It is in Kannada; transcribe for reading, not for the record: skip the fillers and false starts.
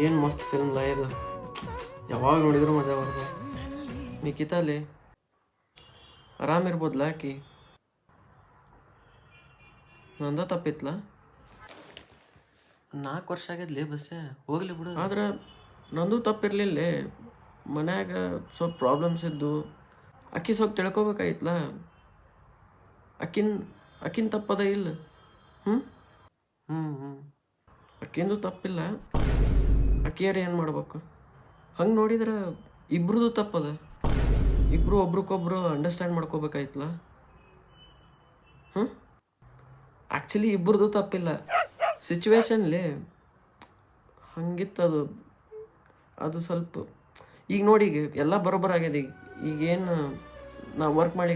ಏನು ಮಸ್ತ್ ಫಿಲ್ಮ್ಲ ಇದು, ಯಾವಾಗ ನೋಡಿದ್ರು ಮಜಾ ಬರ್ತದೆ. ನಿಖಿತಾಲಿ ಆರಾಮಿರ್ಬೋದ್ಲ ಆಕಿ, ನಂದ ತಪ್ಪಿತ್ಲ. 4 ವರ್ಷ ಆಗಿದ್ಲಿ ಬಸ್ಸೆ, ಹೋಗ್ಲಿ ಬಿಡು. ಆದ್ರೆ ನಂದು ತಪ್ಪಿರ್ಲಿಲ್ಲ. ಮನ್ಯಾಗ ಸ್ವಲ್ಪ ಪ್ರಾಬ್ಲಮ್ಸ್ ಇದ್ದು ಅಕ್ಕಿ ಸ್ವಲ್ಪ ತಿಳ್ಕೊಬೇಕಾಗಿತ್ಲ. ಅಕ್ಕಿನ ತಪ್ಪದ ಇಲ್ಲ. ಹ್ಞೂ ಅಕ್ಕಿಂದು ತಪ್ಪಿಲ್ಲ, ಅಕ್ಕಿಯಾರು ಏನು ಮಾಡ್ಬೇಕು. ಹಂಗೆ ನೋಡಿದ್ರೆ ಇಬ್ರದ್ದು ತಪ್ಪದ. ಇಬ್ಬರು ಒಬ್ರಿಗೊಬ್ರು ಅಂಡರ್ಸ್ಟ್ಯಾಂಡ್ ಮಾಡ್ಕೋಬೇಕಾಯ್ತಲ್ಲ. ಆ್ಯಕ್ಚುಲಿ ಇಬ್ಬರದು ತಪ್ಪಿಲ್ಲ, ಸಿಚುವೇಶನ್ಲಿ ಹಂಗಿತ್ತದು. ಅದು ಸ್ವಲ್ಪ ಈಗ ನೋಡಿ, ಈಗ ಎಲ್ಲ ಬರೋಬ್ಬರ ಆಗ್ಯದ. ಈಗೇನು ನಾ ವರ್ಕ್ ಮಾಡಿ